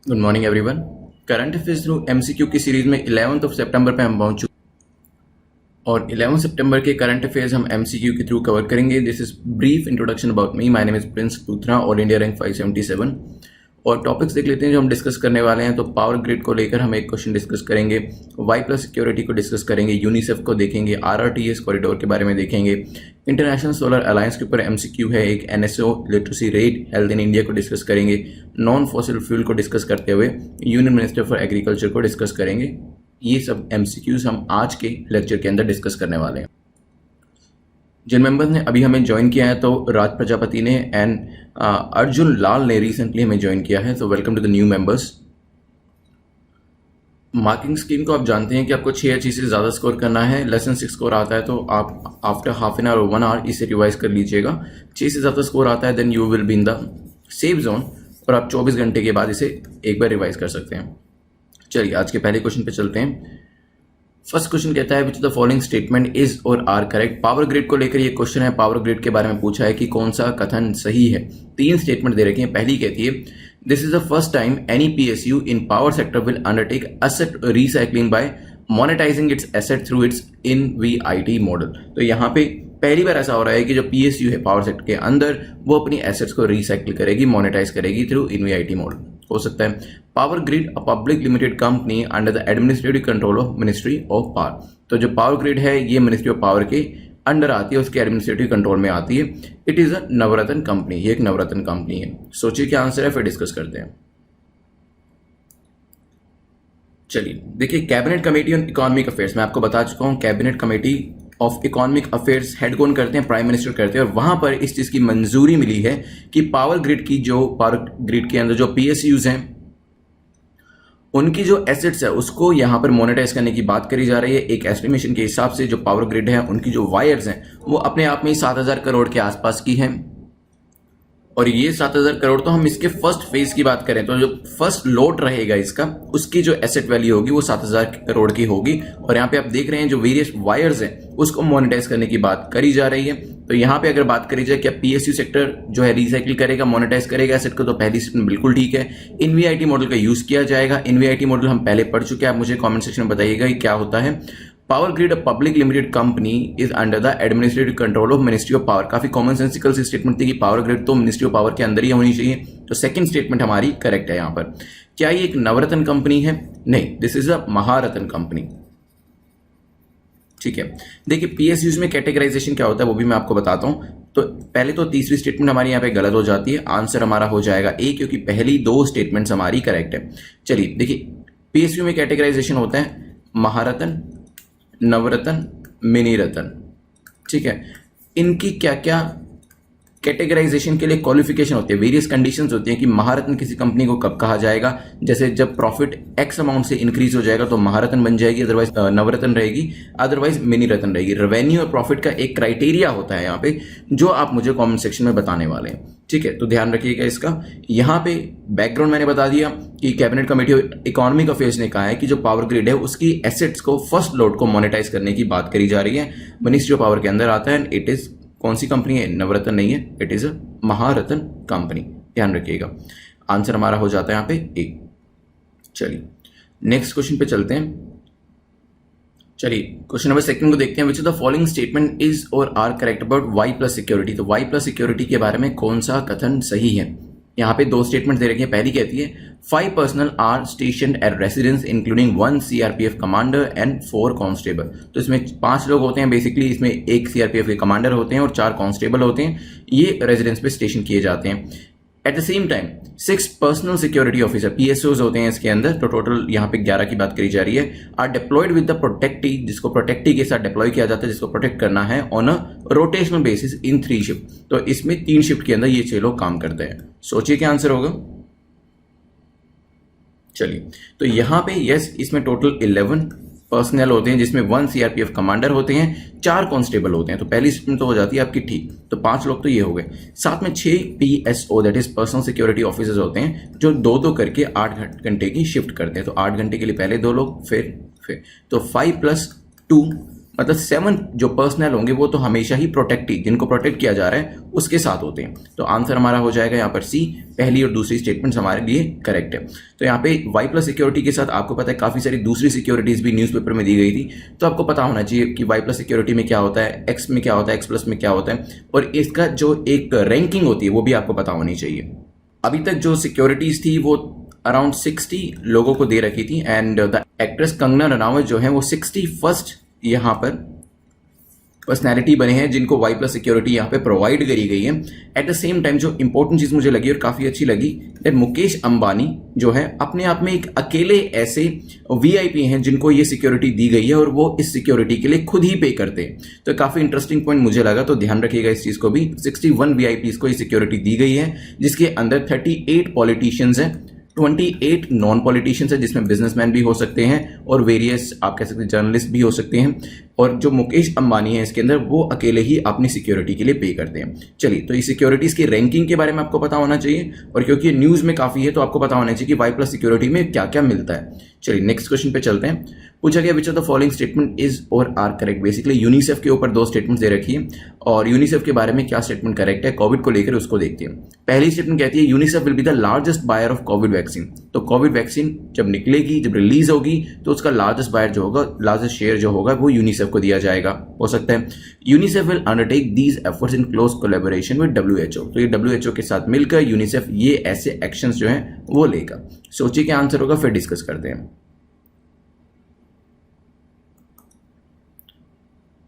Good morning everyone. Current affairs through MCQ की series में 11 सितंबर पे हम पहुंच चुके और 11 सितंबर के करंट अफेयर्स हम एमसीक्यू के थ्रू कवर करेंगे। This is brief introduction about me. My name is Prince Luthra, all India rank 577। और टॉपिक्स देख लेते हैं जो हम डिस्कस करने वाले हैं। तो पावर ग्रिड को लेकर हम एक क्वेश्चन डिस्कस करेंगे, वाई प्लस सिक्योरिटी को डिस्कस करेंगे, यूनिसेफ को देखेंगे, आरआरटीएस कॉरिडोर के बारे में देखेंगे, इंटरनेशनल सोलर अलायंस के ऊपर एमसीक्यू है एक, NSO literacy rate health in India को डिस्कस करेंगे, नॉन फॉसिल फ्यूल को डिस्कस करते हुए यूनियन मिनिस्टर फॉर एग्रीकल्चर को डिस्कस करेंगे। ये सब एमसीक्यूज हम आज के लेक्चर के अंदर डिस्कस करने वाले हैं। जिन मेंबर्स ने अभी हमें ज्वाइन किया है, तो राज प्रजापति ने एंड अर्जुन लाल ने रिसेंटली हमें ज्वाइन किया है, तो welcome to the new members. Marking scheme को आप जानते हैं कि आपको 6 या 6 से ज़्यादा स्कोर करना है। लेसन 6 स्कोर आता है तो आप आफ्टर हाफ एन आवर और 1 आवर इसे रिवाइज कर लीजिएगा। 6 से ज़्यादा स्कोर आता है then you will be in the safe zone और आप 24 घंटे के बाद इसे एक बार रिवाइज कर सकते हैं। चलिए आज के पहले क्वेश्चन पे चलते हैं। फर्स्ट क्वेश्चन कहता है which the following statement is or are correct. Power grid को लेकर ये क्वेश्चन है। पावर ग्रिड के बारे में पूछा है कि कौन सा कथन सही है। 3 स्टेटमेंट दे रखी हैं। पहली कहती है this is the first time any PSU in power sector will undertake asset recycling by monetising its asset through its InvIT model. तो यहाँ पे पहली बार ऐसा हो रहा है कि जो पीएसयू है पावर सेक्टर के अंदर वो अपनी एसेट्स को रिसाइकिल करेगी, मोनेटाइज करेगी थ्रू इनवीआईटी मॉडल। हो सकता है power grid a public limited company under the administrative control of ministry of power. तो जो पावर ग्रिड है ये मिनिस्ट्री ऑफ पावर के अंडर आती है, उसके एडमिनिस्ट्रेटिव कंट्रोल में आती है। It is a Navratna company, ये एक नवरत्न कंपनी है। सोचिए क्या आंसर है, फिर डिस्कस करते हैं। चलिए देखिए, cabinet committee on economic affairs, मैं आपको बता चुका हूं cabinet committee of economic affairs head कौन करते हैं, प्राइम मिनिस्टर करते हैं। और वहां पर इस चीज की मंजूरी मिली है कि पावर ग्रिड की जो पावर ग्रिड के अंदर जो पीएसयूज हैं उनकी जो एसेट्स है उसको यहां पर मोनेटाइज करने की बात करी जा रही है। एक एस्टिमेशन के हिसाब से जो पावर ग्रिड है उनकी जो वायर्स हैं वो अपने आप में 7,000 करोड़ के आसपास की हैं। और ये 7,000 करोड़ तो हम इसके फर्स्ट फेज की बात करें तो जो फर्स्ट लोट रहेगा इसका उसकी जो एसेट वैल्यू होगी वो 7,000 करोड़ की होगी। और यहाँ पे आप देख रहे हैं जो वेरियस वायर्स हैं उसको मोनेटाइज करने की बात करी जा रही है। तो यहाँ पे अगर बात करी जाए क्या पीएसयू सेक्टर जो है रिसाइकिल करेगा, मोनेटाइज करेगा एसेट को, तो पहली स्टेटमेंट बिल्कुल ठीक है। इनवीआईटी मॉडल का यूज किया जाएगा। इनवीआईटी मॉडल हम पहले पढ़ चुके हैं, आप मुझे कॉमेंट सेक्शन में बताइएगा कि क्या होता है। Power grid a public limited company is under the administrative control of ministry of power. काफी कॉमन सेंसिकल सी स्टेटमेंट थी कि पावर ग्रिड तो मिनिस्ट्री ऑफ पावर के अंदर ही होनी चाहिए। तो सेकंड स्टेटमेंट हमारी करेक्ट है। यहां पर क्या ये एक नवरत्न कंपनी है? नहीं, this is a Maharatna company. ठीक है, देखिए पीएसयूज में कैटेगराइजेशन क्या होता है वो भी मैं आपको बताता हूं। तो पहले तो तीसरी स्टेटमेंट हमारी यहाँ पे गलत हो जाती है, आंसर हमारा हो जाएगा ए, क्योंकि पहली 2 स्टेटमेंट्स हमारी करेक्ट है। चलिए देखिए, पीएसयू में कैटेगराइजेशन होता है महारत्न, नवरत्न, मिनी रत्न। ठीक है, इनकी क्या क्या कैटेगराइजेशन के लिए क्वालिफिकेशन होती है, वेरियस कंडीशंस होती हैं कि महारत्न किसी कंपनी को कब कहा जाएगा। जैसे जब प्रॉफिट एक्स अमाउंट से इंक्रीज हो जाएगा तो महारत्न बन जाएगी, अदरवाइज नवरत्न रहेगी, अदरवाइज मिनी रत्न रहेगी। रेवेन्यू और प्रॉफिट का एक क्राइटेरिया होता है यहाँ पे जो आप मुझे कमेंट सेक्शन में बताने वाले हैं। ठीक है, तो ध्यान रखिएगा इसका। यहाँ पे बैकग्राउंड मैंने बता दिया कि कैबिनेट कमेटी इकोनॉमिक अफेयर्स ने कहा है कि जो पावर ग्रिड है उसकी एसेट्स को फर्स्ट लोड को मोनेटाइज करने की बात करी जा रही है। मिनिस्ट्री ऑफ पावर के अंदर आता है। इट इज कौन सी कंपनी है? नवरत्न नहीं है, it is a Maharatna company. ध्यान रखिएगा, आंसर हमारा हो जाता है यहाँ पे ए। चलिए नेक्स्ट क्वेश्चन पे चलते हैं। चलिए क्वेश्चन नंबर 2 को देखते हैं। Which of the following statement is or are correct about Y plus security. तो वाई प्लस सिक्योरिटी के बारे में कौन सा कथन सही है? यहाँ पे 2 स्टेटमेंट दे रखी है। पहली कहती है 5 personnel are stationed at residence including 1 CRPF commander and 4 constable. तो इसमें 5 लोग होते हैं बेसिकली, इसमें 1 सीआरपीएफ के कमांडर होते हैं और 4 कांस्टेबल होते हैं। ये रेजिडेंस पे स्टेशन किए जाते हैं। At the same time 6 personal security officer PSOs होते हैं इसके अंदर। तो टोटल यहाँ पे 11 की बात करी जा रही है। Are deployed with the protectee, जिसको प्रोटेक्टी के साथ डिप्लॉय किया जाता है, जिसको प्रोटेक्ट करना है on a rotational basis in 3 shift. तो इसमें 3 शिफ्ट के अंदर ये 6 लोग काम करते हैं। सोचिए क्या आंसर होगा। चलिए तो यहां पे यस, इसमें टोटल 11 पर्सनल होते हैं जिसमें 1 सीआरपीएफ कमांडर होते हैं, 4 कांस्टेबल होते हैं। तो पहली स्टेटमेंट तो हो जाती है आपकी ठीक। तो 5 लोग तो ये हो गए। साथ में 6 PSO that is personal security officers होते हैं जो 2-2 करके 8 घंटे की शिफ्ट करते हैं। तो 8 घंटे के लिए पहले 2 लोग, फिर तो 5 + 2 मतलब 7 जो पर्सनल होंगे वो तो हमेशा ही प्रोटेक्टी, जिनको प्रोटेक्ट किया जा रहा है उसके साथ होते हैं। तो आंसर हमारा हो जाएगा यहाँ पर सी, पहली और दूसरी स्टेटमेंट्स हमारे लिए करेक्ट है। तो यहाँ पे वाई प्लस सिक्योरिटी के साथ आपको पता है काफ़ी सारी दूसरी सिक्योरिटीज भी न्यूज़पेपर में दी गई थी, तो आपको पता होना चाहिए कि वाई प्लस सिक्योरिटी में क्या होता है, एक्स में क्या होता है, एक्स प्लस में क्या होता है, और इसका जो एक रैंकिंग होती है वो भी आपको पता होनी चाहिए। अभी तक जो सिक्योरिटीज थी वो अराउंड 60 लोगों को दे रखी थी, and the actress Kangana Ranaut जो है वो 61st यहाँ पर पर्सनैलिटी बने हैं जिनको वाई प्लस सिक्योरिटी यहाँ पे प्रोवाइड करी गई है। एट द सेम टाइम जो इंपॉर्टेंट चीज़ मुझे लगी और काफ़ी अच्छी लगी, दैट मुकेश अंबानी जो है अपने आप में एक अकेले ऐसे वीआईपी हैं जिनको ये सिक्योरिटी दी गई है और वो इस सिक्योरिटी के लिए खुद ही पे करते हैं। तो काफ़ी इंटरेस्टिंग पॉइंट मुझे लगा, तो ध्यान रखिएगा इस चीज़ को भी। 61 वीआईपीज को ये सिक्योरिटी दी गई है, जिसके अंदर 38 पॉलिटिशियंस हैं, 28 नॉन पॉलिटिशियंस है जिसमें बिजनेसमैन भी हो सकते हैं और वेरियस आप कह सकते हैं जर्नलिस्ट भी हो सकते हैं, और जो मुकेश अंबानी है इसके अंदर वो अकेले ही अपनी सिक्योरिटी के लिए पे करते हैं। चलिए, तो इस सिक्योरिटीज की रैंकिंग के बारे में आपको पता होना चाहिए, और क्योंकि ये न्यूज में काफी है तो आपको पता होना चाहिए कि वाई प्लस सिक्योरिटी में क्या क्या मिलता है। चलिए नेक्स्ट क्वेश्चन पे चलते हैं। पूछा गया which of the following statement is or are correct. Basically UNICEF के ऊपर 2 स्टेटमेंट दे रखी है और यूनिसेफ के बारे में क्या स्टेटमेंट करेक्ट है कोविड को लेकर उसको देखते हैं। पहली स्टेटमेंट कहती है UNICEF will be the largest buyer of Covid vaccine. तो कोविड वैक्सीन जब निकलेगी, जब रिलीज होगी, तो उसका लार्जेस्ट बायर जो होगा, लार्जेस्ट शेयर जो होगा वो यूनिसेफ को दिया जाएगा, हो सकता है। UNICEF will undertake these efforts in close collaboration with WHO। तो ये WHO के साथ मिलकर यूनिसेफ ये ऐसे एक्शंस जो हैं वो लेगा। सोचिए क्या आंसर होगा, फिर डिस्कस करते हैं।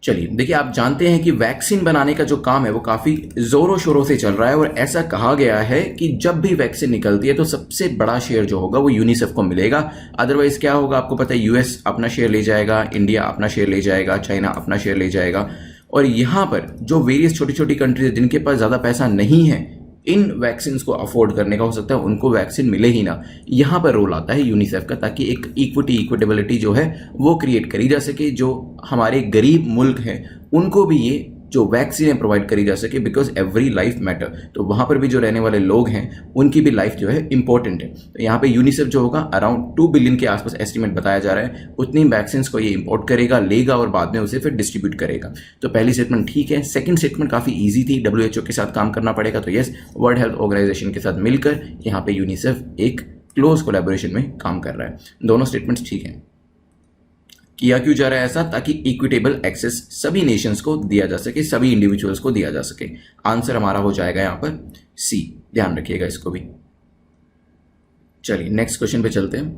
चलिए देखिए, आप जानते हैं कि वैक्सीन बनाने का जो काम है वो काफी जोरों शोरों से चल रहा है, और ऐसा कहा गया है कि जब भी वैक्सीन निकलती है तो सबसे बड़ा शेयर जो होगा वो यूनिसेफ को मिलेगा। अदरवाइज क्या होगा आपको पता है, यूएस अपना शेयर ले जाएगा, इंडिया अपना शेयर ले जाएगा, चाइना अपना शेयर ले जाएगा, और यहां पर जो वेरियस छोटी छोटी कंट्रीज जिनके पास ज्यादा पैसा नहीं है इन वैक्सीन को अफोर्ड करने का, हो सकता है उनको वैक्सीन मिले ही ना। यहाँ पर रोल आता है यूनिसेफ का, ताकि एक इक्विटेबिलिटी जो है वो क्रिएट करी जा सके, जो हमारे गरीब मुल्क हैं उनको भी ये जो वैक्सीन प्रोवाइड करी जा सके, बिकॉज एवरी लाइफ मैटर। तो वहाँ पर भी जो रहने वाले लोग हैं उनकी भी लाइफ जो है इंपॉर्टेंट है। तो यहाँ पे यूनिसेफ जो होगा अराउंड 2 बिलियन के आसपास एस्टिमेट बताया जा रहा है, उतनी वैक्सीन को ये इंपोर्ट करेगा, लेगा और बाद में उसे फिर डिस्ट्रीब्यूट करेगा। तो पहली स्टेटमेंट ठीक है। सेकंड स्टेटमेंट काफ़ी ईजी थी, WHO के साथ काम करना पड़ेगा, तो यस, वर्ल्ड हेल्थ ऑर्गेनाइजेशन के साथ मिलकर यहाँ पे यूनिसेफ एक क्लोज कोलैबोरेशन में काम कर रहा है। दोनों स्टेटमेंट्स ठीक हैं। किया क्यों जा रहा है ऐसा, ताकि इक्विटेबल एक्सेस सभी नेशंस को दिया जा सके, सभी इंडिविजुअल्स को दिया जा सके। आंसर हमारा हो जाएगा यहाँ पर सी, ध्यान रखिएगा इसको भी। चलिए नेक्स्ट क्वेश्चन पे चलते हैं।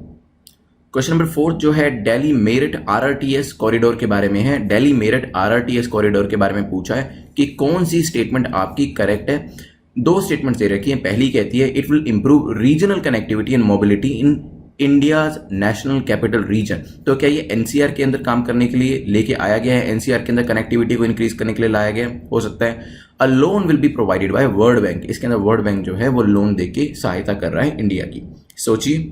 क्वेश्चन नंबर 4 जो है दिल्ली मेरठ RRTS कॉरिडोर के बारे में है। दिल्ली मेरठ RRTS कॉरिडोर के बारे में पूछा है कि कौन सी स्टेटमेंट आपकी करेक्ट है। 2 स्टेटमेंट दे रखी है। पहली कहती है it will improve regional connectivity and mobility in India's national capital region. तो क्या ये NCR के अंदर काम करने के लिए लेके आया गया है, NCR के अंदर कनेक्टिविटी को इंक्रीज करने के लिए लाया गया है, हो सकता है। A loan will be provided by World Bank. इसके अंदर वर्ल्ड बैंक जो है वो लोन देके सहायता कर रहा है इंडिया की। सोचिए।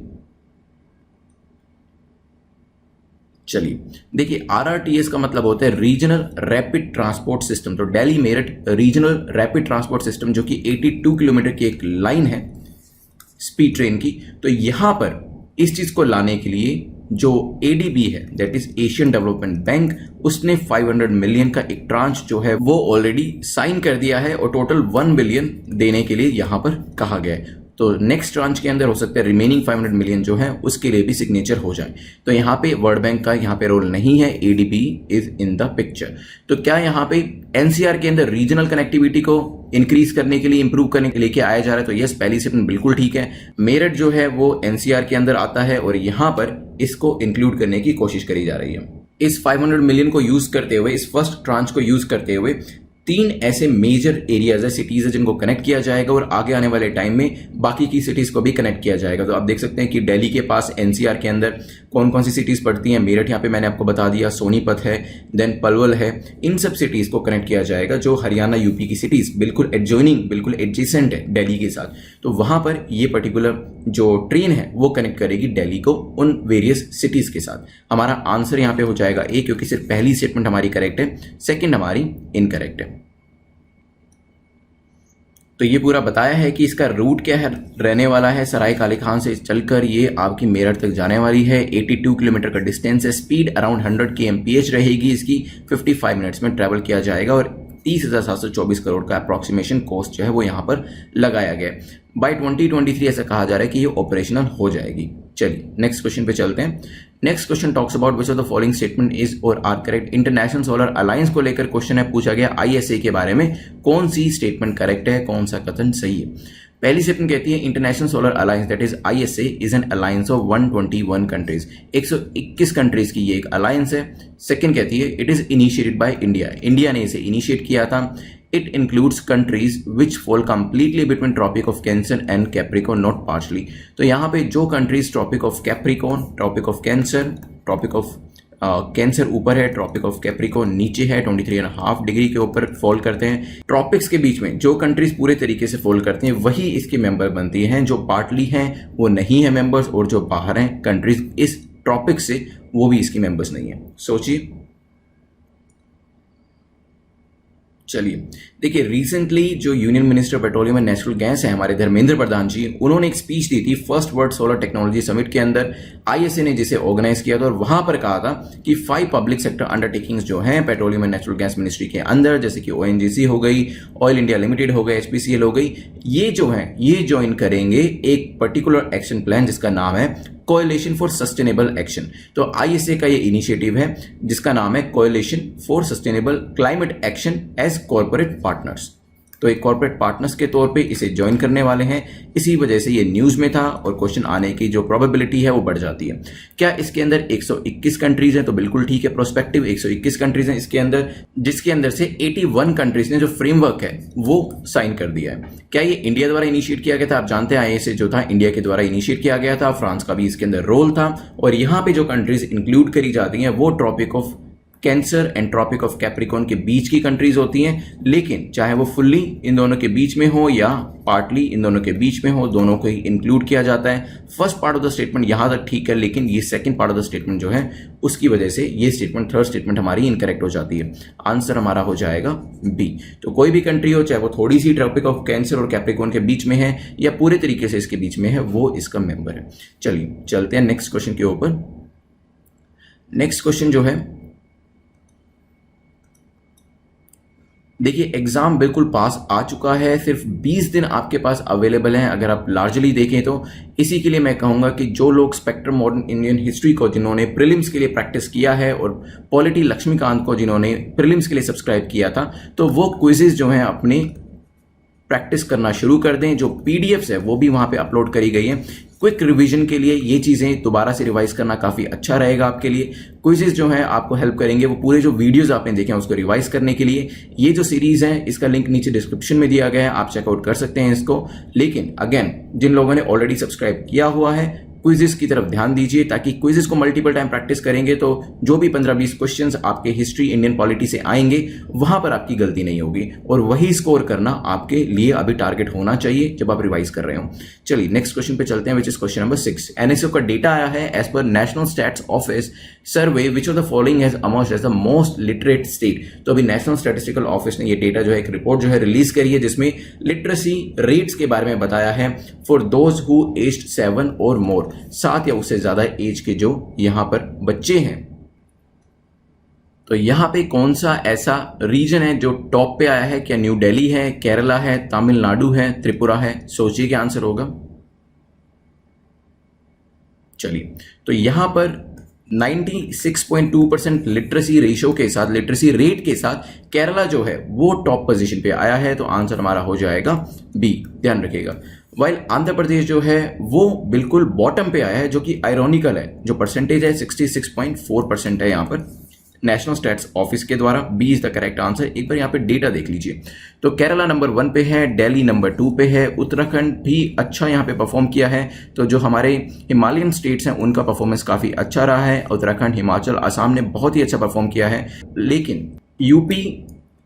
चलिए देखिए, RRTS का मतलब होता है रीजनल रैपिड ट्रांसपोर्ट सिस्टम। तो Delhi Meerut regional rapid transport system जो कि 82 किलोमीटर की एक लाइन है स्पीड ट्रेन की। तो यहां पर इस चीज को लाने के लिए जो ADB है, that is Asian development bank, उसने 500 मिलियन का एक ट्रांच जो है वो ऑलरेडी साइन कर दिया है, और टोटल 1 बिलियन देने के लिए यहां पर कहा गया है। तो नेक्स्ट ट्रांच के अंदर हो सकता है रिमेनिंग 500 मिलियन जो है उसके लिए भी सिग्नेचर हो जाए। तो यहाँ पे वर्ल्ड बैंक का यहाँ पे रोल नहीं है, ADB is in the picture. तो क्या यहाँ पे NCR के अंदर रीजनल कनेक्टिविटी को इंक्रीज करने के लिए, इंप्रूव करने के लिए लेके आया जा रहा है? तो यस, पहली स्टेटमेंट बिल्कुल ठीक है। मेरठ जो है वो NCR के अंदर आता है और यहाँ पर इसको इंक्लूड करने की कोशिश करी जा रही है। इस 500 मिलियन को यूज करते हुए, इस फर्स्ट ट्रांच को यूज करते हुए 3 ऐसे मेजर एरियाज है, सिटीज है, जिनको कनेक्ट किया जाएगा, और आगे आने वाले टाइम में बाकी की सिटीज को भी कनेक्ट किया जाएगा। तो आप देख सकते हैं कि दिल्ली के पास NCR के अंदर कौन कौन सी सिटीज पड़ती हैं। मेरठ यहाँ पे मैंने आपको बता दिया, सोनीपत है, देन पलवल है। इन सब सिटीज को कनेक्ट किया जाएगा, जो हरियाणा UP की सिटीज बिल्कुल एडजॉइनिंग, बिल्कुल एडजेसेंट है दिल्ली के साथ। तो वहां पर ये पर्टिकुलर जो ट्रेन है वो कनेक्ट करेगी दिल्ली को उन वेरियस सिटीज के साथ। हमारा आंसर यहाँ पे हो जाएगा ए, क्योंकि सिर्फ पहली स्टेटमेंट हमारी करेक्ट है, सेकेंड हमारी इनकरेक्ट है। तो ये पूरा बताया है कि इसका रूट क्या है, रहने वाला है सराय काले खान से चलकर ये आपकी मेरठ तक जाने वाली है। 82 किलोमीटर का डिस्टेंस है, स्पीड अराउंड 100 kmph रहेगी इसकी, 55 मिनट्स में ट्रैवल किया जाएगा और 30,724 करोड़ का अप्रॉक्सीमेशन कॉस्ट जो है वो यहाँ पर लगाया गया है। बाय 2023 ऐसा कहा जा रहा है कि ये ऑपरेशनल हो जाएगी। चलिए नेक्स्ट क्वेश्चन पे चलते हैं। Next question talks about which of the following statement is or are correct. International solar Alliance को लेकर क्वेश्चन है, पूछा गया ISA के बारे में कौन सी स्टेटमेंट करेक्ट है, कौन सा कथन सही है। पहली स्टेटमेंट कहती है international solar alliance that is ISA is an alliance of 121 countries, 121 countries की ये एक अलायंस है। सेकंड कहती है it is initiated by India, India ने इसे इनिशिएट किया था। It includes countries which fall completely between tropic of cancer and capricorn, not partially. तो यहाँ पे जो countries tropic of capricorn, tropic of cancer, tropic of cancer ऊपर है, ट्रॉपिक ऑफ कैप्रिकॉर्न नीचे है, 23.5 डिग्री के ऊपर फॉल करते हैं। ट्रॉपिक्स के बीच में जो कंट्रीज पूरे तरीके से फॉल करती हैं वही इसके मेंबर बनती हैं, जो पार्टली हैं वो नहीं है मेंबर्स, और जो बाहर हैं कंट्रीज इस ट्रॉपिक से वो भी इसकी मेंबर्स नहीं है। सोचिए। चलिए देखिए, रिसेंटली जो union minister petroleum and natural gas है हमारे धर्मेंद्र प्रधान जी, उन्होंने एक स्पीच दी थी first world Solar Technology summit के अंदर, ISA ने जिसे ऑर्गेनाइज किया था, और वहां पर कहा था कि 5 पब्लिक सेक्टर अंडरटेकिंग्स जो हैं petroleum and natural gas ministry के अंदर, जैसे कि ONGC हो गई, ऑयल इंडिया लिमिटेड हो गई, HPCL हो गई, ये जो है ये ज्वाइन करेंगे एक पर्टिकुलर एक्शन प्लान जिसका नाम है कोएलिशन फॉर सस्टेनेबल एक्शन। तो ISA का ये इनिशिएटिव है जिसका नाम है coalition for sustainable climate action as corporate partners. तो एक कॉर्पोरेट पार्टनर्स के तौर पे इसे ज्वाइन करने वाले हैं, इसी वजह से ये न्यूज में था और क्वेश्चन आने की जो प्रोबेबिलिटी है वो बढ़ जाती है। क्या इसके अंदर 121 कंट्रीज हैं? तो बिल्कुल ठीक है, प्रोस्पेक्टिव 121 कंट्रीज हैं इसके अंदर, जिसके अंदर से 81 कंट्रीज ने जो फ्रेमवर्क है वो साइन कर दिया है। क्या ये इंडिया द्वारा इनिशिएट किया गया था? आप जानते हैं ISA जो था इंडिया के द्वारा इनिशिएट किया गया था, फ्रांस का भी इसके अंदर रोल था, और यहाँ पे जो कंट्रीज इंक्लूड करी जाती हैं वो tropic of cancer and tropic of capricorn के बीच की कंट्रीज होती हैं। लेकिन चाहे वो फुल्ली इन दोनों के बीच में हो या पार्टली इन दोनों के बीच में हो, दोनों को ही इंक्लूड किया जाता है। First part of the statement यहां तक ठीक है, लेकिन ये second part of the statement जो है उसकी वजह से ये स्टेटमेंट, थर्ड स्टेटमेंट हमारी इनकरेक्ट हो जाती है। आंसर हमारा हो जाएगा B। तो कोई भी कंट्री हो, चाहे वो थोड़ी सी ट्रॉपिक ऑफ कैंसर और कैप्रिकॉर्न के बीच में है या पूरे तरीके से इसके बीच में है, वो इसका मेंबर है। चलिए चलते हैं नेक्स्ट क्वेश्चन के ऊपर। नेक्स्ट क्वेश्चन जो है, देखिए एग्जाम बिल्कुल पास आ चुका है, सिर्फ 20 दिन आपके पास अवेलेबल हैं अगर आप लार्जली देखें तो। इसी के लिए मैं कहूंगा कि जो लोग स्पेक्ट्रम मॉडर्न इंडियन हिस्ट्री को जिन्होंने प्रीलिम्स के लिए प्रैक्टिस किया है और पॉलिटी लक्ष्मीकांत को जिन्होंने प्रीलिम्स के लिए सब्सक्राइब किया था, तो वो क्विजेज जो हैं अपने प्रैक्टिस करना शुरू कर दें। जो PDFs है वो भी वहां पे अपलोड करी गई है। क्विक रिवीजन के लिए ये चीज़ें दोबारा से रिवाइज करना काफ़ी अच्छा रहेगा आपके लिए। क्विजेज जो हैं आपको हेल्प करेंगे, वो पूरे जो वीडियोस आपने देखे हैं उसको रिवाइज करने के लिए। ये जो सीरीज़ है इसका लिंक नीचे डिस्क्रिप्शन में दिया गया है, आप चेकआउट कर सकते हैं इसको। लेकिन अगेन, जिन लोगों ने ऑलरेडी सब्सक्राइब किया हुआ है, क्विजेस की तरफ ध्यान दीजिए, ताकि क्विजेस को मल्टीपल टाइम प्रैक्टिस करेंगे तो जो भी 15-20 क्वेश्चंस आपके हिस्ट्री इंडियन पॉलिटी से आएंगे वहां पर आपकी गलती नहीं होगी, और वही स्कोर करना आपके लिए अभी टारगेट होना चाहिए जब आप रिवाइज कर रहे हो। चलिए नेक्स्ट क्वेश्चन पे चलते हैं, which is question number 6। NSO का डेटा आया है as per national stats office survey which of the following has emerged as the most literate state. तो अभी नेशनल स्टैटिस्टिकल ऑफिस ने ये डेटा जो है एक रिपोर्ट जो है रिलीज करी है, जिसमें लिटरेसी रेट्स के बारे में बताया है फॉर दोज हु एज्ड 7 और मोर, 7 या उससे ज्यादा एज के जो यहां पर बच्चे हैं। तो यहां पे कौन सा ऐसा रीजन है जो टॉप पे आया है? क्या न्यू दिल्ली है, केरला है, तमिलनाडु है, त्रिपुरा है? सोचिए क्या आंसर होगा। चलिए, तो यहां पर 96.2% लिटरेसी रेशियो के साथ, लिटरेसी रेट के साथ केरला जो है वो टॉप पोजीशन पे आया है। तो आंसर हमारा हो जाएगा B, ध्यान रखिएगा। वाइल आंध्र प्रदेश जो है वो बिल्कुल बॉटम पे आया है, जो कि आयरॉनिकल है। जो परसेंटेज है 66.4% है यहाँ पर नेशनल स्टैट्स ऑफिस के द्वारा। B is the correct answer. एक बार यहाँ पे डेटा देख लीजिए, तो केरला नंबर 1 पे है, दिल्ली नंबर 2 पे है, उत्तराखंड भी अच्छा यहाँ पे परफॉर्म किया है। तो जो हमारे हिमालयन स्टेट्स हैं उनका परफॉर्मेंस काफ़ी अच्छा रहा है। उत्तराखंड, हिमाचल, असम ने बहुत ही अच्छा परफॉर्म किया है। लेकिन यूपी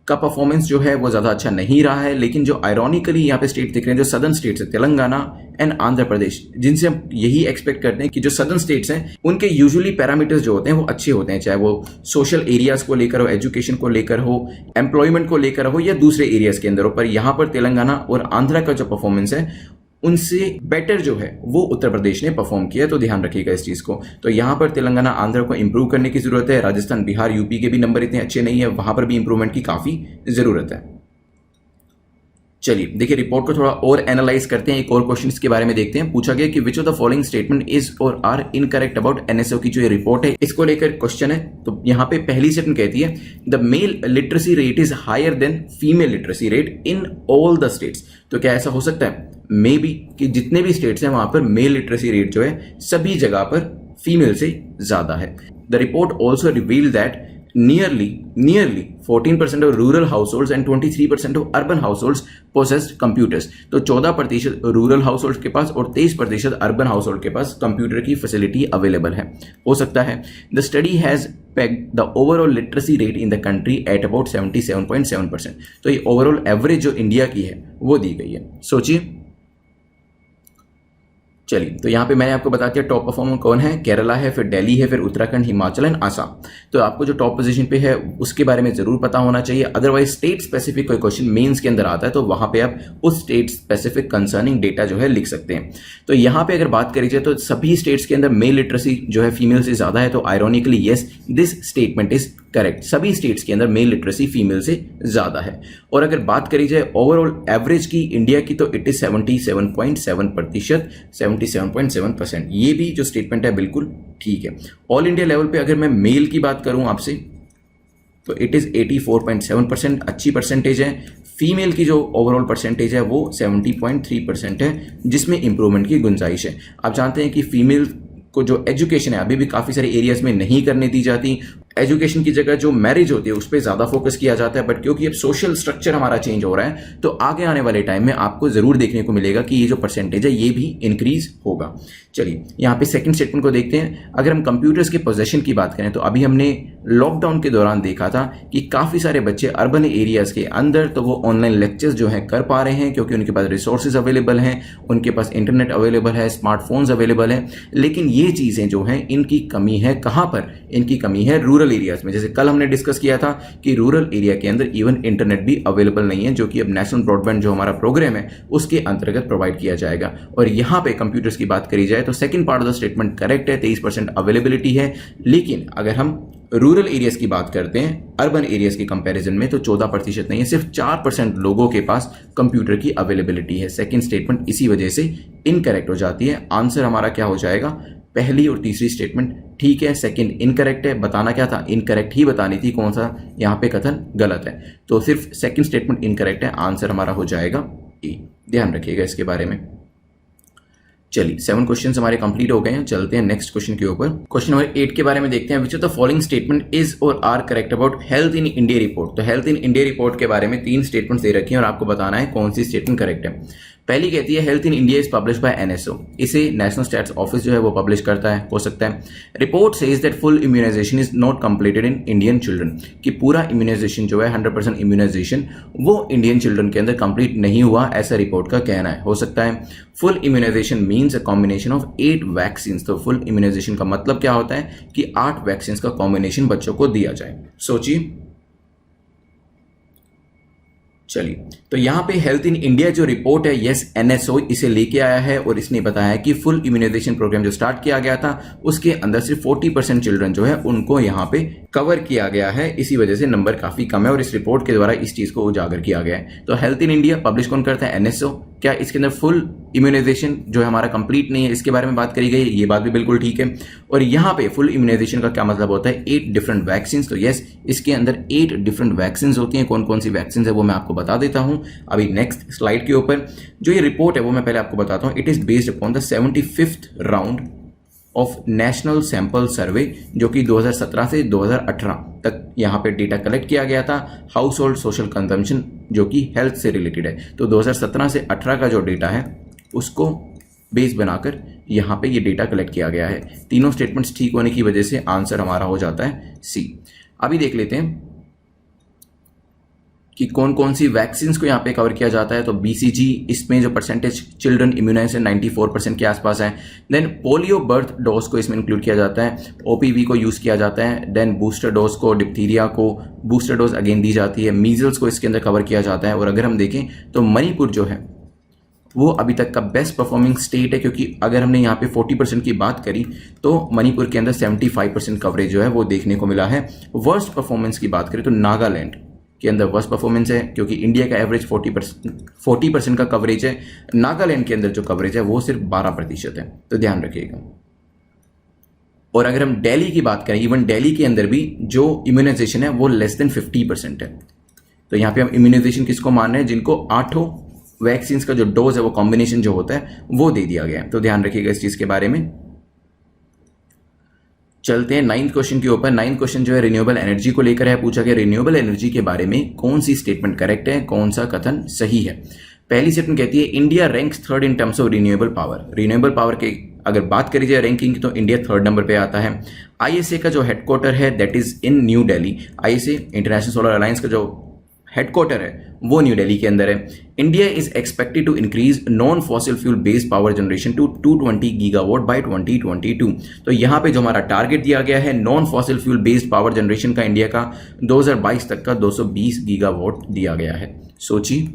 का परफॉर्मेंस जो है वो ज़्यादा अच्छा नहीं रहा है, लेकिन जो आयरॉनिकली यहाँ पे स्टेट दिख रहे हैं, जो सदर्न स्टेट्स है तेलंगाना एंड आंध्र प्रदेश, जिनसे हम यही एक्सपेक्ट करते हैं कि जो सदर्न स्टेट्स हैं उनके यूजुअली पैरामीटर्स जो होते हैं वो अच्छे होते हैं, चाहे वो सोशल एरियाज को लेकर हो, एजुकेशन को लेकर हो, एम्प्लॉयमेंट को लेकर हो या दूसरे एरियाज के अंदर हो। पर यहाँ पर तेलंगाना और आंध्र का जो परफॉर्मेंस है उनसे बेटर जो है वो उत्तर प्रदेश ने परफॉर्म किया, तो ध्यान रखिएगा इस चीज़ को। तो यहाँ पर तेलंगाना आंध्र को इंप्रूव करने की ज़रूरत है। राजस्थान बिहार यूपी के भी नंबर इतने अच्छे नहीं है, वहाँ पर भी इंप्रूवमेंट की काफ़ी ज़रूरत है। चलिए देखिए रिपोर्ट को थोड़ा और एनालाइज करते हैं, एक और क्वेश्चन इसके बारे में देखते हैं। पूछा गया कि विच of the following statement is or are incorrect about NSO की जो ये रिपोर्ट है इसको लेकर क्वेश्चन है। तो यहाँ पे पहली स्टेटमेंट कहती है the male literacy rate is higher than female literacy rate in all the states. तो क्या ऐसा हो सकता है? मे बी कि जितने भी स्टेट्स हैं वहां पर मेल लिटरेसी रेट जो है सभी जगह पर फीमेल से ज्यादा है। The report also reveal that nearly 14% of rural households and 23% of urban households possessed computers। तो 14% रूरल हाउसहोल्ड के पास और 23% अर्बन हाउसहोल्ड के पास कंप्यूटर की फैसिलिटी अवेलेबल है, हो सकता है। The study has pegged the overall literacy rate in the country at about 77.7%। तो ये ओवरऑल एवरेज जो इंडिया की है वो दी गई है। सोचिए, चलिए तो यहाँ पे मैंने आपको बता दिया टॉप परफॉर्मर कौन है, केरला है, फिर दिल्ली है, फिर उत्तराखंड, हिमाचल एंड आसाम। तो आपको जो टॉप पोजीशन पे है उसके बारे में जरूर पता होना चाहिए, अदरवाइज स्टेट स्पेसिफिक कोई क्वेश्चन मेंस के अंदर आता है तो वहां पे आप उस स्टेट स्पेसिफिक कंसर्निंग डेटा जो है लिख सकते हैं। तो यहाँ पे अगर बात करी जाए तो सभी स्टेट्स के अंदर मेल लिटरेसी जो है फीमेल से ज्यादा है, तो ironically yes this statement is correct. सभी स्टेट्स के अंदर मेल लिटरेसी फीमेल से ज्यादा है। और अगर बात करी जाए ओवरऑल एवरेज की इंडिया की तो इट इज 77.7%, 77.7%। ये भी जो स्टेटमेंट है बिल्कुल ठीक है। ऑल इंडिया लेवल पे अगर मैं मेल की बात करूं आपसे तो इट इज 84.7%, अच्छी परसेंटेज है। फीमेल की जो ओवरऑल परसेंटेज है वो 70.3% है, जिसमें इंप्रूवमेंट की गुंजाइश है। आप जानते हैं कि फीमेल को जो एजुकेशन है अभी भी काफ़ी सारे एरियाज में नहीं करने दी जाती। एजुकेशन की जगह जो मैरिज होती है उस पर ज़्यादा फोकस किया जाता है, बट क्योंकि अब सोशल स्ट्रक्चर हमारा चेंज हो रहा है तो आगे आने वाले टाइम में आपको ज़रूर देखने को मिलेगा कि ये जो परसेंटेज है ये भी इंक्रीज होगा। चलिए यहाँ पे सेकंड स्टेटमेंट को देखते हैं। अगर हम कंप्यूटर्स के पोजेशन की बात करें तो अभी हमने लॉकडाउन के दौरान देखा था कि काफ़ी सारे बच्चे अर्बन एरियाज़ के अंदर तो वो ऑनलाइन लेक्चर्स जो हैं कर पा रहे हैं क्योंकि उनके पास रिसोर्सेज अवेलेबल हैं, उनके पास इंटरनेट अवेलेबल है, स्मार्टफोन्स अवेलेबल हैं। लेकिन ये चीज़ें जो हैं इनकी कमी है कहाँ पर? इनकी कमी है रूरल एरियाज़ में। जैसे कल हमने डिस्कस किया था कि रूरल एरिया के अंदर इवन इंटरनेट भी अवेलेबल नहीं है, जो कि अब नेशनल ब्रॉडबैंड जो हमारा प्रोग्राम है उसके अंतर्गत प्रोवाइड किया जाएगा। और यहाँ पे कंप्यूटर्स की बात करी जाए तो second part of the statement correct है, 23% अवेलेबिलिटी है। लेकिन अगर हम रूरल एरियाज की बात करते हैं अर्बन एरियाज की कंपैरिजन में तो 14% नहीं है, सिर्फ 4% लोगों के पास कंप्यूटर की अवेलेबिलिटी है। सेकंड स्टेटमेंट इसी वजह से इनकरेक्ट हो जाती है। आंसर हमारा क्या हो जाएगा? पहली और तीसरी स्टेटमेंट ठीक है, सेकंड इनकरेक्ट है। बताना क्या था? इनकरेक्ट ही बतानी थी, कौन सा यहाँ पे कथन गलत है। तो सिर्फ सेकंड स्टेटमेंट इनकरेक्ट है, आंसर हमारा हो जाएगा ए। ध्यान रखिएगा इसके बारे में। चलिए 7 क्वेश्चन हमारे कंप्लीट हो गए हैं, चलते हैं नेक्स्ट क्वेश्चन के ऊपर। क्वेश्चन नंबर 8 के बारे में देखते हैं। Which of the following statement is or are correct about Health in India report. तो हेल्थ इन इंडिया रिपोर्ट के बारे में 3 स्टेटमेंट्स दे रखी हैं और आपको बताना है कौन सी स्टेटमेंट करेक्ट है। पहली कहती है health in India is publish by NSO. इसे नेशनल स्टैट्स ऑफिस जो है वो पब्लिश करता है, हो सकता है। Report says that full immunisation is not completed in Indian children, कि पूरा इम्यूनाइजेशन जो है 100% इम्यूनाइजेशन वो इंडियन चिल्ड्रन के अंदर कंप्लीट नहीं हुआ, ऐसा रिपोर्ट का कहना है, हो सकता है। Full immunisation means a combination of 8 vaccine. तो फुल इम्यूनाइजेशन का मतलब क्या होता है कि 8 वैक्सीन का कॉम्बिनेशन बच्चों को दिया जाए। सोचिए, चलिए तो यहाँ पे हेल्थ इन इंडिया जो रिपोर्ट है यस एनएसओ इसे लेके आया है और इसने बताया कि फुल इम्यूनाइजेशन प्रोग्राम जो स्टार्ट किया गया था उसके अंदर सिर्फ 40% चिल्ड्रन जो है उनको यहाँ पे कवर किया गया है, इसी वजह से नंबर काफी कम है और इस रिपोर्ट के द्वारा इस चीज को उजागर किया गया है। तो हेल्थ इन इंडिया पब्लिश कौन करता है? एनएसओ। क्या इसके अंदर फुल इम्यूनाइजेशन जो है हमारा कंप्लीट नहीं है, इसके बारे में बात करी गई है, ये बात भी बिल्कुल ठीक है। और यहाँ पे फुल इम्यूनाइजेशन का क्या मतलब होता है? 8 डिफरेंट वैक्सीन। तो यस इसके अंदर 8 डिफरेंट वैक्सीन होती हैं। कौन कौन सी वैक्सीन है वो मैं आपको बता देता हूँ अभी नेक्स्ट स्लाइड के ऊपर। जो ये रिपोर्ट है वो मैं पहले आपको बताता हूँ। It is based upon the 75th round of national sample survey, जो कि 2017 से 2018 तक यहाँ पे डेटा कलेक्ट किया गया था। हाउस होल्ड सोशल कंजम्पशन जो कि हेल्थ से रिलेटेड है, तो 2017 से 18 का जो डेटा है उसको बेस बनाकर यहाँ पे ये डेटा कलेक्ट किया गया है। तीनों स्टेटमेंट्स ठीक होने की वजह से आंसर हमारा हो जाता है सी। अभी देख लेते हैं कि कौन कौन सी वैक्सीन को यहाँ पे कवर किया जाता है, तो BCG इसमें जो परसेंटेज चिल्ड्रन इम्यूनाइज है 94% के आसपास है। देन पोलियो बर्थ डोज को इसमें इंक्लूड किया जाता है, OPV को यूज़ किया जाता है। देन बूस्टर डोज को, डिप्थीरिया को बूस्टर डोज अगेन दी जाती है। मीजल्स को इसके अंदर कवर किया जाता है। और अगर हम देखें तो मणिपुर जो है वो अभी तक का बेस्ट परफॉर्मिंग स्टेट है, क्योंकि अगर हमने यहाँ पे 40% की बात करी तो मणिपुर के अंदर 75% कवरेज जो है वो देखने को मिला है। वर्स्ट परफॉर्मेंस की बात करें तो नागालैंड के अंदर वर्स्ट परफॉर्मेंस है, क्योंकि इंडिया का एवरेज 40% का कवरेज है, नागालैंड के अंदर जो कवरेज है वो सिर्फ 12% है, तो ध्यान रखिएगा। और अगर हम दिल्ली की बात करें, इवन दिल्ली के अंदर भी जो इम्यूनाइजेशन है वो लेस देन 50% है। तो यहाँ पे हम इम्यूनाइजेशन किसको मान रहे हैं, जिनको 8 वैक्सीन का जो डोज है वो कॉम्बिनेशन जो होता है वो दे दिया गया है, तो ध्यान रखिएगा इस चीज के बारे में। चलते हैं 9th क्वेश्चन के ऊपर। 9th क्वेश्चन जो है रिन्यूएबल एनर्जी को लेकर है। पूछा गया रिन्यूएबल एनर्जी के बारे में कौन सी स्टेटमेंट करेक्ट है, कौन सा कथन सही है। पहली स्टेटमेंट कहती है India ranks 3rd in terms of renewable power. Renewable power के अगर बात करी जाए रैंकिंग तो इंडिया 3rd नंबर पे आता है। ISA का जो हेडक्वार्टर है that is in new Delhi. ISA international solar alliance का जो हेडक्वार्टर है वो न्यू दिल्ली के अंदर है। India is expected to increase non fossil fuel based power generation to 220 gigawatt by 2022। तो यहाँ पे जो हमारा टारगेट दिया गया है non fossil fuel based power generation का इंडिया का 2022 तक का 220 गीगावाट दिया गया है। सोचिए।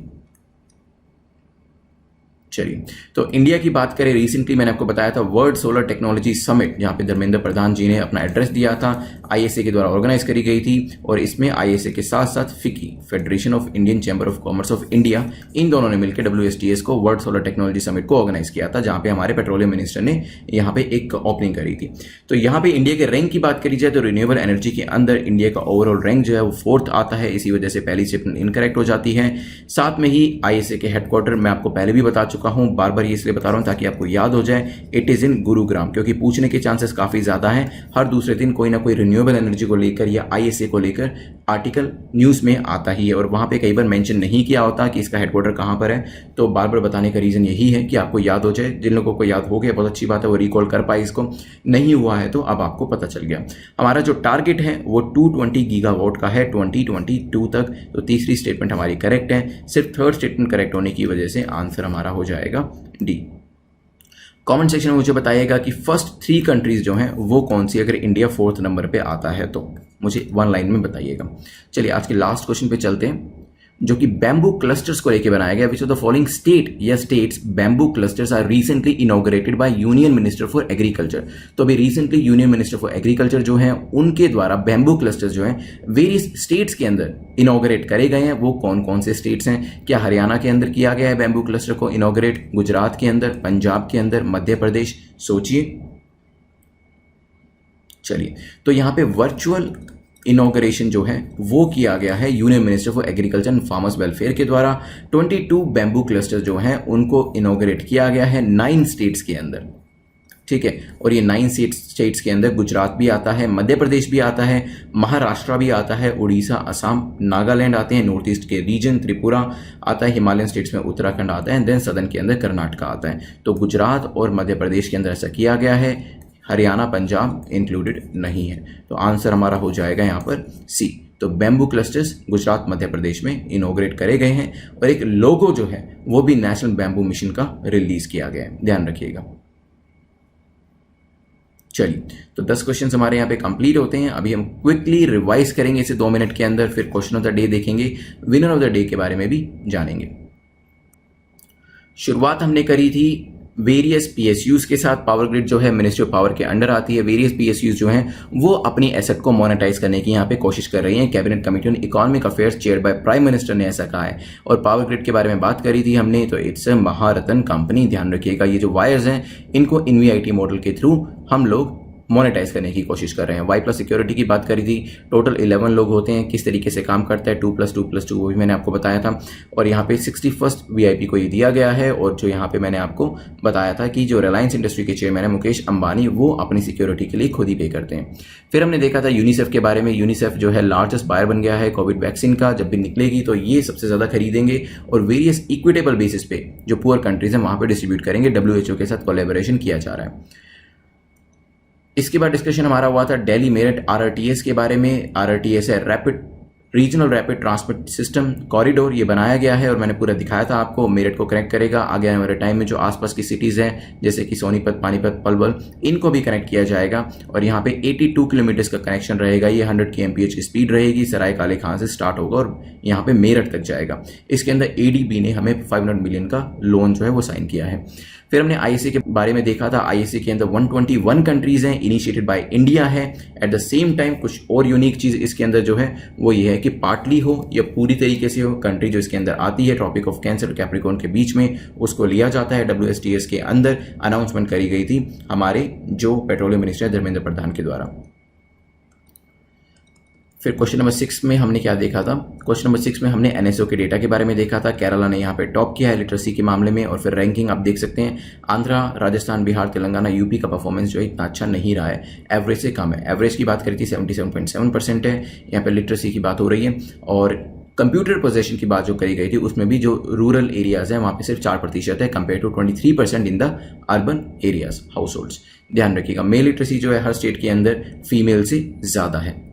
चलिए, तो इंडिया की बात करें, रिसेंटली मैंने आपको बताया था वर्ल्ड सोलर टेक्नोलॉजी समिट, जहां पे धर्मेंद्र प्रधान जी ने अपना एड्रेस दिया था, ISA के द्वारा ऑर्गेनाइज करी गई थी। और इसमें ISA के साथ साथ FICCI, Federation of Indian Chamber of Commerce of India, इन दोनों ने मिलकर WSTS को वर्ल्ड सोलर टेक्नोलॉजी समिट को ऑर्गेनाइज किया था, जहां पे हमारे पेट्रोलियम मिनिस्टर ने यहाँ पे एक ओपनिंग करी थी। तो यहाँ पे इंडिया के रैंक की बात करी जाए तो रिन्यूएबल एनर्जी के अंदर इंडिया का ओवरऑल रैंक जो है वो 4th आता है। इसी वजह से पहली स्टेटमेंट इनकरेक्ट हो जाती है। साथ में ही ISA के हेडक्वार्टर मैं आपको पहले भी बता चुका हूँ, बार बार इसलिए बता रहा हूं ताकि आपको याद हो जाए, इट इज इन गुरुग्राम, क्योंकि पूछने के चांसेस काफी ज्यादा हैं। हर दूसरे दिन कोई ना कोई रिन्यूएबल एनर्जी को लेकर या ISA को लेकर आर्टिकल न्यूज में आता ही है, और वहां पे कई बार मेंशन नहीं किया होता कि इसका हेडक्वार्टर कहां पर है। तो बार बार बताने का रीजन यही है कि आपको याद हो जाए। जिन लोगों को याद हो गया बहुत अच्छी बात है, वो रिकॉल कर पाए इसको, नहीं हुआ है तो अब आपको पता चल गया। हमारा जो टारगेट है वो 220 गीगावाट का है 2022 तक। तो तीसरी स्टेटमेंट हमारी करेक्ट है। सिर्फ 3rd स्टेटमेंट करेक्ट होने की वजह से आंसर हमारा हो जाएगा डी। कमेंट सेक्शन में मुझे बताइएगा कि फर्स्ट 3 कंट्रीज जो हैं वो कौन सी, अगर इंडिया 4th नंबर पे आता है तो मुझे 1 लाइन में बताइएगा। चलिए आज के लास्ट क्वेश्चन पे चलते हैं, जो कि बैम्बू क्लस्टर्स को लेकर बनाया गया। Which of the following state या states bamboo clusters are recently inaugurated by union minister for agriculture. तो अभी recently union minister for agriculture जो है उनके द्वारा बैम्बू क्लस्टर्स जो है वेरियस स्टेट्स के अंदर इनॉग्रेट करे गए हैं। वो कौन कौन से स्टेट्स हैं? क्या हरियाणा के अंदर किया गया है बैम्बू क्लस्टर को इनॉग्रेट, गुजरात के अंदर, पंजाब के अंदर, मध्य प्रदेश? सोचिए। चलिए, तो यहां पे वर्चुअल इनॉग्रेशन जो है वो किया गया है union minister for agriculture and farmers welfare के द्वारा। 22 बैम्बू क्लस्टर जो हैं उनको इनॉग्रेट किया गया है 9 स्टेट्स के अंदर, ठीक है। और ये 9 स्टेट्स के अंदर गुजरात भी आता है, मध्य प्रदेश भी आता है, महाराष्ट्र भी आता है, उड़ीसा, असम, नागालैंड आते हैं, नॉर्थ ईस्ट के रीजन त्रिपुरा आता है, हिमालयन स्टेट्स में उत्तराखंड आता है, देन सदर्न के अंदर कर्नाटका आता है। तो गुजरात और मध्य प्रदेश के अंदर ऐसा किया गया है, हरियाणा पंजाब इंक्लूडेड नहीं है। तो आंसर हमारा हो जाएगा यहाँ पर सी। तो बैम्बू क्लस्टर्स गुजरात मध्य प्रदेश में इनॉग्रेट करे गए हैं, और एक लोगो जो है वो भी नेशनल बैम्बू मिशन का रिलीज किया गया है, ध्यान रखिएगा। चलिए, तो 10 क्वेश्चन हमारे यहाँ पे कंप्लीट होते हैं। अभी हम क्विकली रिवाइज करेंगे इसे 2 मिनट के अंदर, फिर क्वेश्चन ऑफ द डे देखेंगे, विनर ऑफ द डे के बारे में भी जानेंगे। शुरुआत हमने करी थी वेरियस PSUs के साथ। पावर ग्रिड जो है मिनिस्ट्री ऑफ पावर के अंडर आती है। वेरियस PSUs जो हैं वो अपनी एसेट को मोनेटाइज करने की यहाँ पे कोशिश कर रही हैं। Cabinet committee on economic affairs chaired by prime minister ने ऐसा कहा है। और पावर ग्रिड के बारे में बात करी थी हमने, तो इट्स अ महारत्न कंपनी। ध्यान रखिएगा, ये जो वायर्स हैं इनको NVIT मॉडल के थ्रू हम लोग मोनेटाइज करने की कोशिश कर रहे हैं। Y+ सिक्योरिटी की बात करी थी, टोटल 11 लोग होते हैं। किस तरीके से काम करता है 2+2+2 वो भी मैंने आपको बताया था। और यहाँ पे 61st VIP को ये दिया गया है। और जो यहाँ पे मैंने आपको बताया था कि जो रिलायंस इंडस्ट्री के चेयरमैन है मुकेश अंबानी, वो अपनी सिक्योरिटी के लिए खुद ही पे करते हैं। फिर हमने देखा था यूनिसेफ के बारे में। यूनिसेफ जो है लार्जेस्ट बायर बन गया है कोविड वैक्सीन का। जब भी निकलेगी तो ये सबसे ज्यादा खरीदेंगे और वेरियस इक्विटेबल बेसिस पे जो पुअर कंट्रीज हैं वहां पर डिस्ट्रीब्यूट करेंगे। WHO के साथ कोलैबोरेशन किया जा रहा है। इसके बाद डिस्कशन हमारा हुआ था दिल्ली मेरठ RRTS के बारे में। RRTS है rapid regional rapid transport system corridor ये बनाया गया है और मैंने पूरा दिखाया था आपको। मेरठ को कनेक्ट करेगा, आगे आने वाले टाइम में जो आसपास की सिटीज़ हैं जैसे कि सोनीपत, पानीपत, पलवल, इनको भी कनेक्ट किया जाएगा। और यहाँ पे 82 किलोमीटर्स का कनेक्शन रहेगा। ये 100 kmph की स्पीड रहेगी। सराय काले खां से स्टार्ट होगा और यहाँ पे मेरठ तक जाएगा। इसके अंदर ADB ने हमें 500 मिलियन का लोन जो है वो साइन किया है। फिर हमने IAC के बारे में देखा था। IAC के अंदर 121 कंट्रीज हैं, इनिशिएटेड बाय इंडिया है। एट द सेम टाइम कुछ और यूनिक चीज़ इसके अंदर जो है वो ये है कि पार्टली हो या पूरी तरीके से हो, कंट्री जो इसके अंदर आती है ट्रॉपिक ऑफ कैंसर और कैप्रिकॉर्न के बीच में, उसको लिया जाता है। WSTS के अंदर अनाउंसमेंट करी गई थी हमारे जो पेट्रोलियम मिनिस्टर धर्मेंद्र प्रधान के द्वारा। फिर क्वेश्चन नंबर 6 में हमने क्या देखा था? क्वेश्चन नंबर 6 में हमने NSO के डेटा के बारे में देखा था। केरला ने यहाँ पे टॉप किया है लिटरेसी के मामले में। और फिर रैंकिंग आप देख सकते हैं, आंध्रा, राजस्थान, बिहार, तेलंगाना, यूपी का परफॉर्मेंस जो है इतना अच्छा नहीं रहा है, एवरेज से कम है। एवरेज की बात करी थी 77.7% है। यहाँ पे लिटरेसी की बात हो रही है। और कंप्यूटर पोजेशन की बात जो करी गई थी उसमें भी जो रूरल एरियाज है वहाँ पे सिर्फ 4% है compare to 23% in the urban areas households. ध्यान रखिएगा, मेल लिटरेसी जो है हर स्टेट के अंदर फीमेल से ज़्यादा है।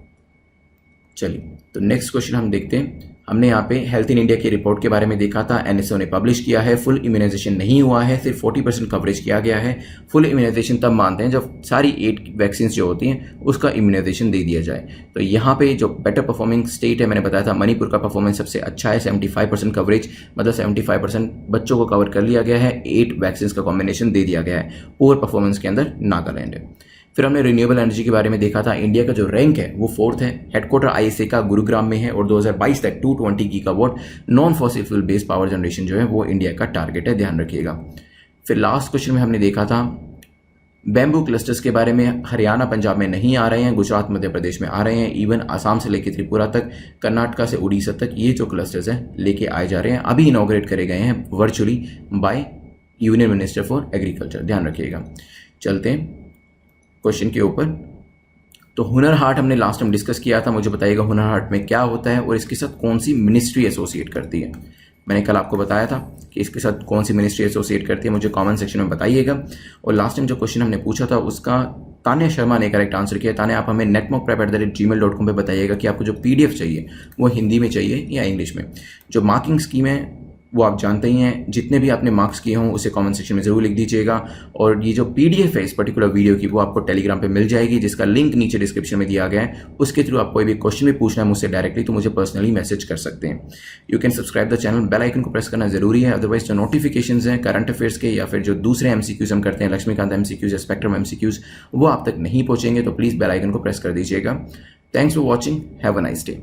चलिए तो नेक्स्ट क्वेश्चन हम देखते हैं। हमने यहाँ पे हेल्थ इन इंडिया की रिपोर्ट के बारे में देखा था। NSO ने पब्लिश किया है। फुल इम्यूनाइजेशन नहीं हुआ है, सिर्फ 40% कवरेज किया गया है। फुल इम्यूनाइजेशन तब मानते हैं जब सारी 8 वैक्सीन जो होती हैं उसका इम्यूनाइजेशन दे दिया जाए। तो यहाँ पे जो बेटर परफॉर्मिंग स्टेट है, मैंने बताया था मणिपुर का परफॉर्मेंस सबसे अच्छा है, 75% कवरेज, मतलब 75% बच्चों को कवर कर लिया गया है। 8 वैक्सीन का कॉम्बिनेशन दे दिया गया है। पुअर परफॉर्मेंस के अंदर नागालैंड है। फिर हमने रिन्यूएबल एनर्जी के बारे में देखा था। इंडिया का जो रैंक है वो 4th है। हेडक्वार्टर ISA का गुरुग्राम में है और 2022 तक 220 gigawatt non fossil fuel based power generation जो है वो इंडिया का टारगेट है, ध्यान रखिएगा। फिर लास्ट क्वेश्चन में हमने देखा था बैम्बू क्लस्टर्स के बारे में। हरियाणा, पंजाब में नहीं आ रहे हैं, गुजरात, मध्य प्रदेश में आ रहे हैं। इवन आसाम से लेकर त्रिपुरा तक, कर्नाटका से उड़ीसा तक ये जो क्लस्टर्स हैं लेके आए जा रहे हैं। अभी इनॉग्रेट करे गए हैं virtually bye union minister for agriculture, ध्यान रखिएगा। चलते हैं क्वेश्चन के ऊपर। तो हुनर हाट हमने लास्ट टाइम डिस्कस किया था। मुझे बताइएगा हुनर हाट में क्या होता है और इसके साथ कौन सी मिनिस्ट्री एसोसिएट करती है। मैंने कल आपको बताया था कि इसके साथ कौन सी मिनिस्ट्री एसोसिएट करती है, मुझे कमेंट सेक्शन में बताइएगा। और लास्ट टाइम जो क्वेश्चन हमने पूछा था उसका तान्या शर्मा ने करेक्ट आंसर किया। तान्या, आप हमें netmockprep@gmail.com पे बताइएगा कि आपको जो PDF चाहिए वो हिंदी में चाहिए या इंग्लिश में। जो मार्किंग स्कीम है वो आप जानते ही हैं, जितने भी आपने मार्क्स किए हों उसे कमेंट सेक्शन में ज़रूर लिख दीजिएगा। और ये जो PDF है इस पर्टिकुलर वीडियो की वो आपको टेलीग्राम पे मिल जाएगी, जिसका लिंक नीचे डिस्क्रिप्शन में दिया गया है। उसके थ्रू आप कोई भी क्वेश्चन भी पूछना है मुझसे डायरेक्टली तो मुझे पर्सनली मैसेज कर सकते हैं। You can subscribe the channel, bell icon को प्रेस करना जरूरी है। अदरवाइज जो नोटिफिकेशंस हैं करंट अफेयर्स के या फिर जो दूसरे MCQs हम करते हैं, लक्ष्मीकांत MCQs या स्पेक्ट्रम MCQs, वो आप तक नहीं पहुंचेंगे, तो प्लीज़ बेल आइकन को प्रेस कर दीजिएगा। Thanks for watching, have a nice day.